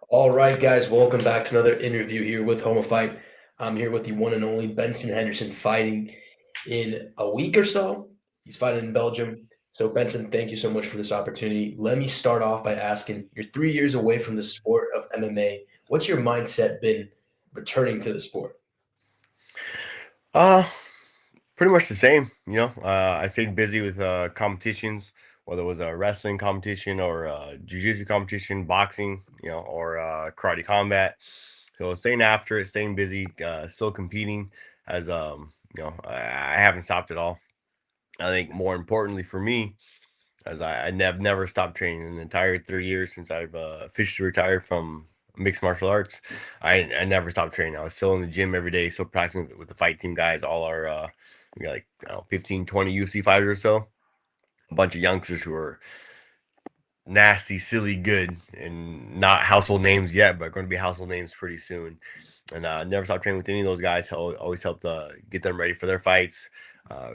All right, guys, welcome back to another interview here with Home Fight. I'm here with the one and only Benson Henderson fighting in a week or so. He's fighting in Belgium. So, Benson, thank you so much for this opportunity. Let me start off by asking, you're 3 years away from the sport of MMA. What's your mindset been returning to the sport? Uh, Pretty much the same. I stayed busy with competitions, whether it was a wrestling competition or jiu-jitsu competition, boxing, or karate combat. So staying after it, staying busy, still competing as I haven't stopped at all. I think more importantly for me, as I never stopped training in the entire 3 years since I've officially retired from mixed martial arts. I never stopped training. I was still in the gym every day, still practicing with the fight team guys. All our we got like I don't know, 15, 20 UFC fighters or so. A bunch of youngsters who are nasty, silly, good, and not household names yet, but going to be household names pretty soon. And never stopped training with any of those guys. Always helped get them ready for their fights,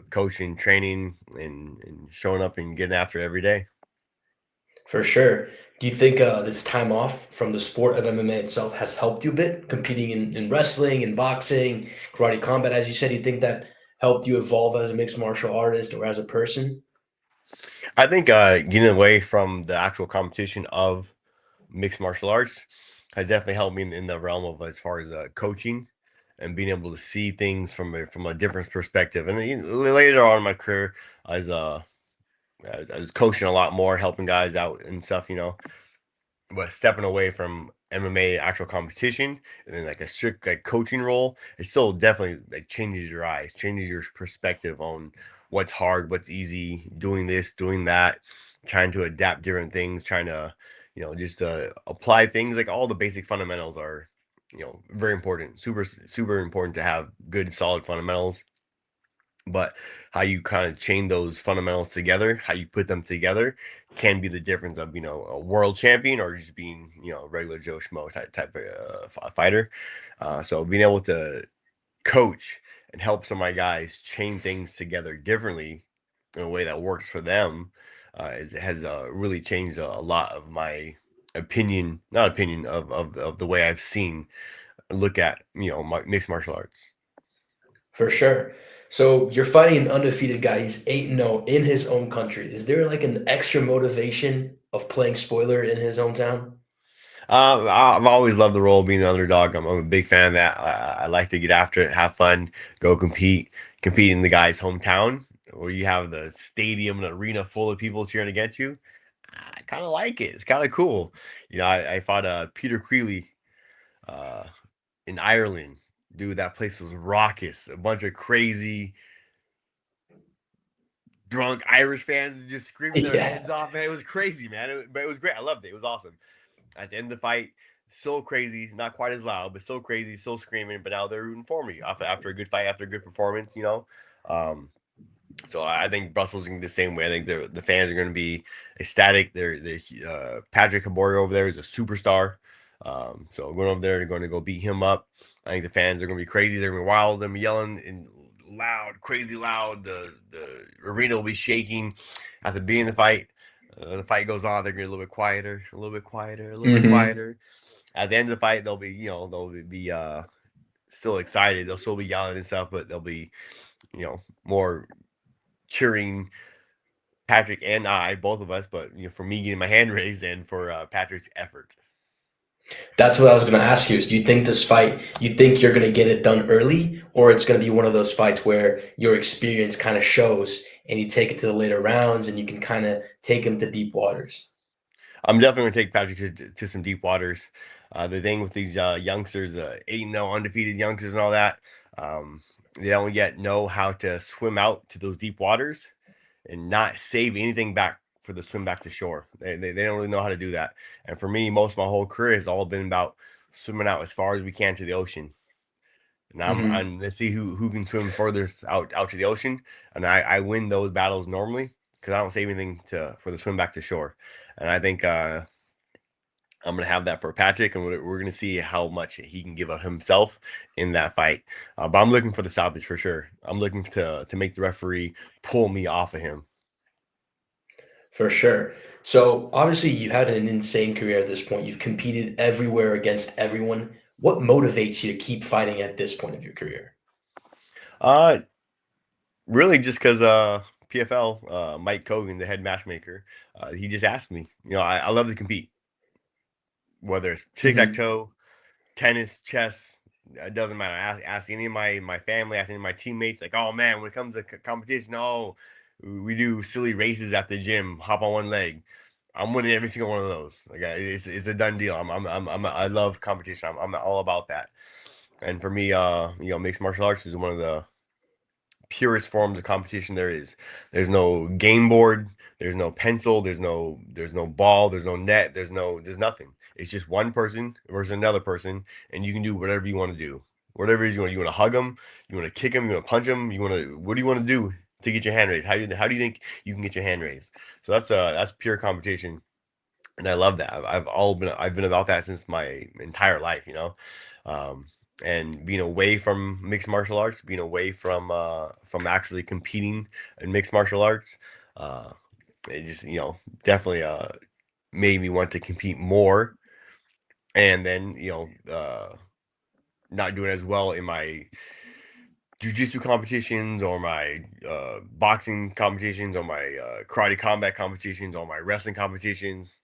coaching, training, and showing up and getting after it every day. For sure. Do you think this time off from the sport of MMA itself has helped you a bit, competing in wrestling and boxing, karate combat, as you said? You think that helped you evolve as a mixed martial artist or as a person? I think getting away from the actual competition of mixed martial arts has definitely helped me in the realm of as far as coaching and being able to see things from a different perspective. And later on in my career, as I was coaching a lot more, helping guys out and stuff, but stepping away from MMA actual competition and then like a strict like coaching role, it still definitely like changes your eyes, changes your perspective on what's hard, what's easy, doing this, doing that, trying to adapt different things, trying to, just apply things like all the basic fundamentals are, very important, super important to have good solid fundamentals, but how you kind of chain those fundamentals together, how you put them together can be the difference of, a world champion or just being, a regular Joe Schmo type of fighter. So being able to coach and help some of my guys chain things together differently in a way that works for them has really changed a lot of my opinion, not opinion of the way I've seen look at, mixed martial arts. For sure. So you're fighting an undefeated guy. He's 8-0 in his own country. Is there like an extra motivation of playing spoiler in his hometown? I've always loved the role of being the underdog. I'm a big fan of that. I like to get after it, have fun, go compete in the guy's hometown where you have the stadium and arena full of people cheering against you. I kind of like it. It's kind of cool. I fought Peter Creeley uh, in Ireland. Dude, that place was raucous. A bunch of crazy, drunk Irish fans just screaming their Yeah. heads off. Man, it was crazy, man. But it was great. I loved it. It was awesome. At the end of the fight, so crazy, not quite as loud, but so crazy, so screaming. But now they're rooting for me after a good fight, after a good performance. Um, so I think Brussels is gonna be the same way. I think the fans are going to be ecstatic. Patrick Caborio over there is a superstar. So going over there, they're going to go beat him up. I think the fans are going to be crazy. They're going to be wild. They're going to be yelling and loud, crazy loud. The arena will be shaking at the beginning of the fight goes on. They're going to be a little bit quieter, a little bit quieter, a little bit Hmm. quieter. At the end of the fight, they'll be still excited. They'll still be yelling and stuff, but they'll be more cheering Patrick and I, both of us, but for me getting my hand raised and for Patrick's effort. That's what I was going to ask you. Is do you think this fight, you think you're going to get it done early, or it's going to be one of those fights where your experience kind of shows and you take it to the later rounds and you can kind of take him to deep waters? I'm definitely going to take Patrick to some deep waters. The thing with these youngsters, 8-0 undefeated youngsters and all that, um, they don't yet know how to swim out to those deep waters and not save anything back for the swim back to shore. They don't really know how to do that. And for me, most of my whole career has all been about swimming out as far as we can to the ocean. And Hmm. I'm let's see who can swim furthest out to the ocean, and I win those battles normally because I don't save anything to for the swim back to shore, and I think I'm gonna have that for Patrick, and we're gonna see how much he can give of himself in that fight. But I'm looking for the stoppage for sure. I'm looking to make the referee pull me off of him. For sure. So obviously you had an insane career at this point. You've competed everywhere against everyone. What motivates you to keep fighting at this point of your career? Uh, Really, just because PFL Mike Cogan, the head matchmaker, he just asked me. I love to compete, whether it's tic tac Hmm. toe, tennis, chess. It doesn't matter. Ask any of my family, ask any of my teammates. Like, oh man, when it comes to competition, oh, we do silly races at the gym. Hop on one leg. I'm winning every single one of those. Like, it's a done deal. I love competition. I'm all about that. And for me, mixed martial arts is one of the purest forms of competition there is. There's no game board, there's no pencil, there's no ball, there's no net, there's nothing. It's just one person versus another person, and you can do whatever you want to do. Whatever it is you want. You want to hug them, you want to kick them, you want to punch them, you want to. What do you want to do to get your hand raised? How do you think you can get your hand raised? So that's pure competition, and I love that. I've been about that since my entire life, um, and being away from mixed martial arts, being away from actually competing in mixed martial arts, uh, it just definitely made me want to compete more, and then not doing as well in my jujitsu competitions or my boxing competitions or my karate combat competitions or my wrestling competitions.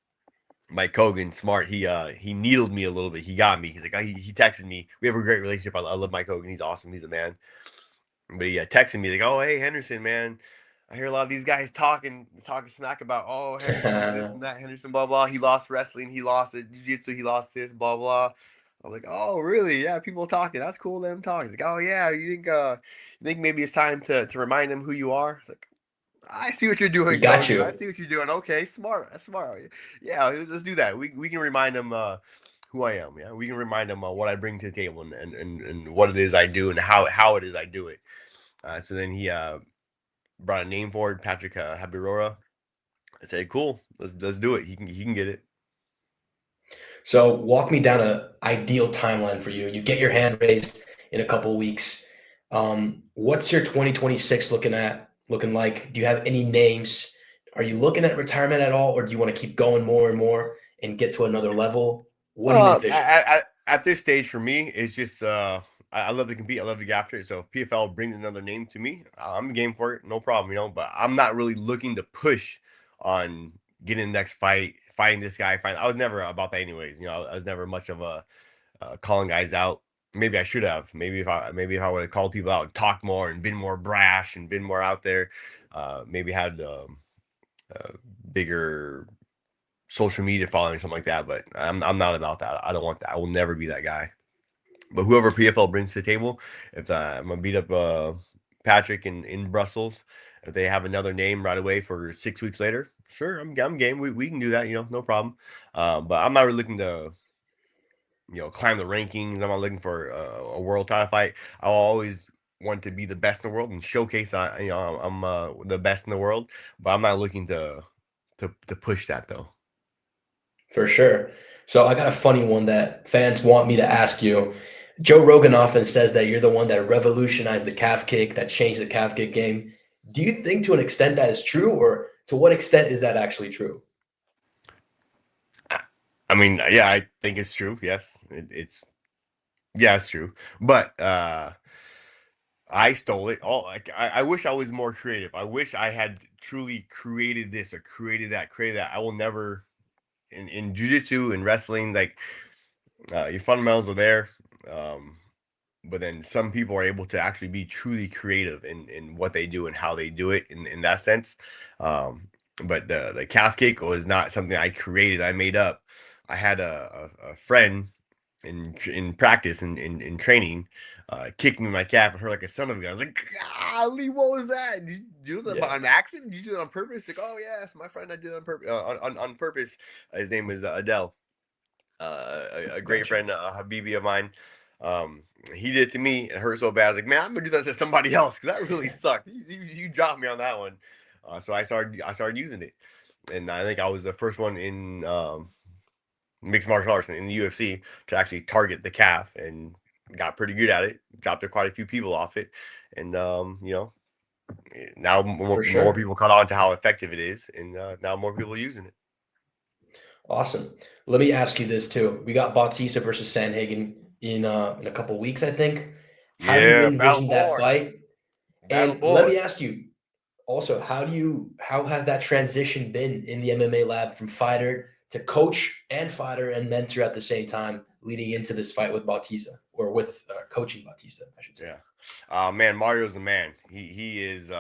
Mike Hogan, smart. He needled me a little bit. He got me. He's like he texted me. We have a great relationship. I love Mike Hogan. He's awesome. He's a man. But he texted me like, oh hey Henderson, man. I hear a lot of these guys talking smack about Henderson this and that Henderson blah blah. He lost wrestling. He lost it jiu-jitsu. He lost this blah blah. I was like, oh really? Yeah, people talking. That's cool. Let them talk. He's like, oh yeah. You think maybe it's time to remind them who you are? It's like, I see what you're He doing, got coach. I you. see what you're doing. Okay, smart. That's smart. Yeah, let's do that. We can remind them who I am. Yeah, we can remind them what I bring to the table and what it is I do and how it is I do it. So then he brought a name forward, Patrick Habirora. I said, cool. Let's do it. He can get it. So walk me down a ideal timeline for you. You get your hand raised in a couple of weeks. What's your 2026 looking like? Do you have any names? Are you looking at retirement at all, or do you want to keep going more and more and get to another level? What do you envision? At this stage for me, it's just I love to compete. I love to get after it. So if PFL brings another name to me, I'm game for it. No problem, But I'm not really looking to push on getting the next fight, fighting this guy. I was never about that, anyways. I was never much of a calling guys out. Maybe I should have. Maybe if I would have called people out and talked more and been more brash and been more out there, maybe had uh, bigger social media following, something like that. But I'm not about that. I don't want that. I will never be that guy. But whoever PFL brings to the table, if I'm gonna beat up Patrick in Brussels, if they have another name right away for 6 weeks later, sure, I'm game. We can do that. No problem. But I'm not really looking to climb the rankings. I'm not looking for a world title fight. I'll always want to be the best in the world and showcase I'm the best in the world. But I'm not looking to push that though. For sure. So I got a funny one that fans want me to ask you. Joe Rogan often says that you're the one that revolutionized the calf kick, that changed the calf kick game. Do you think to an extent that is true, or to what extent is that actually true? I mean, yeah, I think it's true. Yes, it's yeah, it's true. But I stole it. All like I wish I was more creative. I wish I had truly created this or created that. I will never in jujitsu and wrestling, like your fundamentals are there. Um, but then some people are able to actually be truly creative in what they do and how they do it in that sense. Um, but the calf kick was not something I created. I made up. I had a friend in practice in training, kicked me in my calf and hurt like a son of a gun. I was like, golly, what was that? Did you do that Yeah, by an accident? Did you do it on purpose? Like, oh yes, my friend, I did it on purpose. On purpose. His name is Adele, a great gotcha. friend, Habibi of mine. Um, he did it to me. It hurt so bad. I was like, man, I'm gonna do that to somebody else because that really sucked. You dropped me on that one. So I started using it, and I think I was the first one in mixed martial arts in the UFC to actually target the calf and got pretty good at it. Dropped quite a few people off it, and Now For more sure. people caught on to how effective it is, and now more people are using it. Awesome. Let me ask you this too. We got Bautista versus Sandhagen in a couple weeks, I think. How do you Yeah, Battle envision that Boys, fight? Battle And let me Boys. ask you also, how has that transition been in the MMA lab from fighter to coach and fighter and mentor at the same time, leading into this fight with Bautista or with coaching Bautista, I should say. Yeah, man, Mario's the man. He is.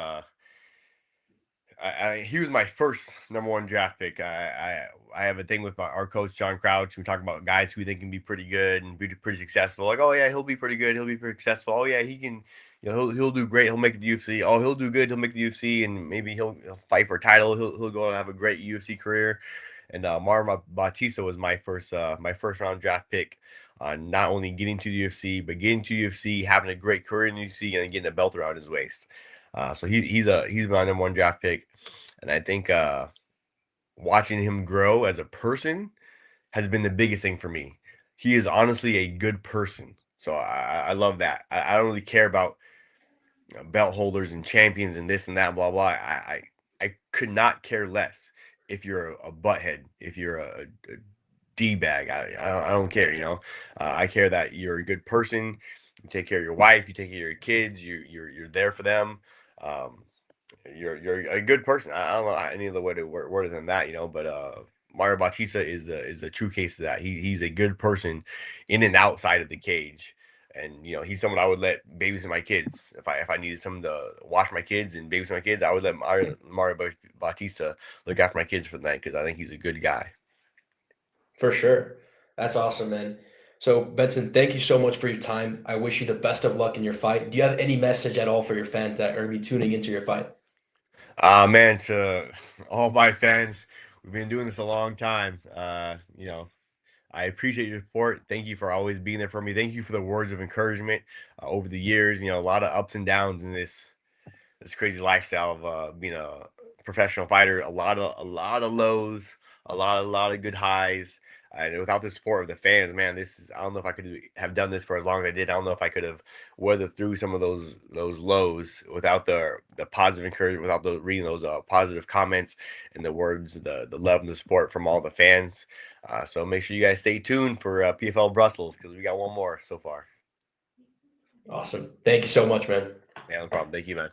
He was my first number one draft pick. I have a thing with our coach John Crouch. We talk about guys who we think can be pretty good and be pretty successful. Like, oh yeah, he'll be pretty good. He'll be pretty successful. Oh yeah, he can. He'll do great. He'll make it to UFC. Oh, he'll do good. He'll make the UFC, and maybe he'll fight for a title. He'll go and have a great UFC career. And Mario Bautista was my first round draft pick. Not only getting to the UFC, but getting to UFC, having a great career in the UFC, and then getting a belt around his waist. So he's my number one draft pick, and I think watching him grow as a person has been the biggest thing for me. He is honestly a good person, so I love that. I don't really care about belt holders and champions and this and that, blah blah. I could not care less if you're a butthead, if you're a d bag. I don't care. I care that you're a good person. You take care of your wife. You take care of your kids. You're there for them. Um, you're a good person. I don't know any other way to word it than that, But Mario Bautista is the true case of that. He's a good person in and outside of the cage, and he's someone I would let babysit my kids if I needed someone to watch my kids and babysit my kids. I would let Mario Bautista look after my kids for the night because I think he's a good guy. For sure. That's awesome, man. So, Benson, thank you so much for your time. I wish you the best of luck in your fight. Do you have any message at all for your fans that are going to be tuning into your fight? Man, to all my fans, we've been doing this a long time. I appreciate your support. Thank you for always being there for me. Thank you for the words of encouragement over the years. A lot of ups and downs in this crazy lifestyle of being a professional fighter. A lot of lows, a lot of good highs. And without the support of the fans, man, I don't know if I could have done this for as long as I did. I don't know if I could have weathered through some of those lows without the positive encouragement, without reading those positive comments and the words, the love and the support from all the fans. So make sure you guys stay tuned for PFL Brussels because we got one more so far. Awesome. Thank you so much, man. Yeah, no problem. Thank you, man.